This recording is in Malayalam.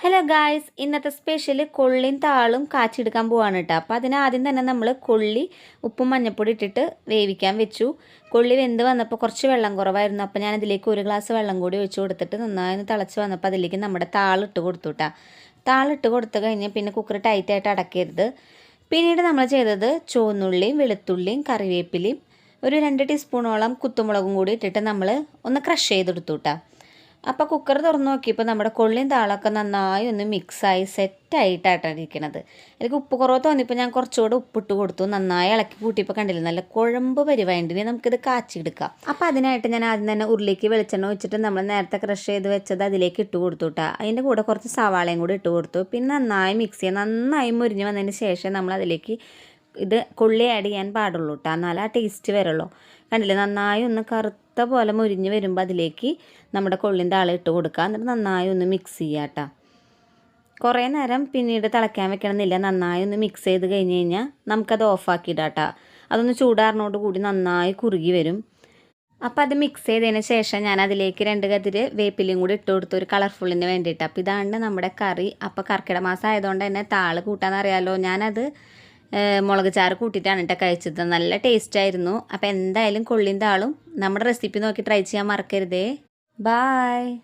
ഹലോ ഗായ്സ്, ഇന്നത്തെ സ്പെഷ്യൽ കൊള്ളിയും താളും കാച്ചെടുക്കാൻ പോവാണ് കേട്ടോ. അപ്പോൾ അതിനാദ്യം തന്നെ നമ്മൾ കൊള്ളി ഉപ്പും മഞ്ഞൾപ്പൊടി ഇട്ടിട്ട് വേവിക്കാൻ വെച്ചു. കൊള്ളി വെന്ത് വന്നപ്പോൾ കുറച്ച് വെള്ളം കുറവായിരുന്നു. അപ്പോൾ ഞാൻ അതിലേക്ക് 1 ഗ്ലാസ് വെള്ളം കൂടി ഒഴിച്ച് കൊടുത്തിട്ട് നന്നായി തിളച്ച് വന്നപ്പോൾ അതിലേക്ക് നമ്മുടെ താളിട്ട് കൊടുത്തു കേട്ടോ. താളിട്ട് കൊടുത്തു കഴിഞ്ഞ് പിന്നെ കുക്കർ ടൈറ്റായിട്ട് അടക്കരുത്. പിന്നീട് നമ്മൾ ചെയ്തത് ചുവന്നുള്ളിയും വെളുത്തുള്ളിയും കറിവേപ്പിലയും ഒരു 2 ടീസ്പൂണോളം കുത്തുമുളകും കൂടി ഇട്ടിട്ട് നമ്മൾ ഒന്ന് ക്രഷ് ചെയ്തെടുത്തു കേട്ടോ. അപ്പോൾ കുക്കർ തുറന്ന് നോക്കിയപ്പോൾ നമ്മുടെ കൊള്ളിയും താളൊക്കെ നന്നായി ഒന്ന് മിക്സായി സെറ്റായിട്ടാണ് ഇരിക്കണത്. എനിക്ക് ഉപ്പ് കുറവ് തോന്നിയപ്പോൾ ഞാൻ കുറച്ചുകൂടെ ഉപ്പിട്ട് കൊടുത്തു. നന്നായി ഇളക്കി കൂട്ടിയപ്പോൾ കണ്ടില്ല, നല്ല കുഴമ്പ് പരിവായിണ്ടിന് നമുക്കിത് കാച്ചിയെടുക്കാം. അപ്പോൾ അതിനായിട്ട് ഞാൻ ആദ്യം തന്നെ ഉരുളിക്ക് വെളിച്ചെണ്ണ ഒഴിച്ചിട്ട് നമ്മൾ നേരത്തെ ക്രഷ് ചെയ്ത് വെച്ചത് അതിലേക്ക് ഇട്ട് കൊടുത്തു കേട്ടോ. അതിൻ്റെ കൂടെ കുറച്ച് സവാളയും കൂടി ഇട്ട് കൊടുത്തു. പിന്നെ നന്നായി മിക്സ് ചെയ്യുക. നന്നായി മുരിഞ്ഞ് വന്നതിന് ശേഷം നമ്മൾ അതിലേക്ക് ഇത് കൊള്ളി ആഡ് ചെയ്യാൻ പാടുള്ളൂ കേട്ടോ, എന്നാലും ആ ടേസ്റ്റ് വരുള്ളൂ. കണ്ടില്ലേ, നന്നായി ഒന്ന് കറുത്ത പോലെ മുരിഞ്ഞ് വരുമ്പോൾ അതിലേക്ക് നമ്മുടെ കൊള്ളിൻ്റെ ആളെ ഇട്ട് കൊടുക്കുക. എന്നിട്ട് നന്നായി ഒന്ന് മിക്സ് ചെയ്യുക കേട്ടോ. കുറേ നേരം പിന്നീട് തിളയ്ക്കാൻ വെക്കണമെന്നില്ല. നന്നായി ഒന്ന് മിക്സ് ചെയ്ത് കഴിഞ്ഞ് കഴിഞ്ഞാൽ നമുക്കത് ഓഫാക്കിയിടാം കേട്ടോ. അതൊന്ന് ചൂടാറിനോട് കൂടി നന്നായി കുറുകി വരും. അപ്പോൾ അത് മിക്സ് ചെയ്തതിന് ശേഷം ഞാൻ അതിലേക്ക് 2 കതിര് വേപ്പിലയും കൂടി ഇട്ട് കൊടുത്തു, ഒരു കളർഫുള്ളിന് വേണ്ടിയിട്ട്. അപ്പോൾ ഇതാണ് നമ്മുടെ കറി. അപ്പോൾ കർക്കിടക മാസം ആയതുകൊണ്ട് തന്നെ താള് കൂട്ടാനറിയാലോ, ഞാനത് മുളക് ചാറ് കൂട്ടിയിട്ടാണ് കേട്ടോ കഴിച്ചത്. നല്ല ടേസ്റ്റായിരുന്നു. അപ്പോൾ എന്തായാലും കൊള്ളിയും താളും നമ്മുടെ റെസിപ്പി നോക്കി ട്രൈ ചെയ്യാൻ മറക്കരുതേ. ബായ്.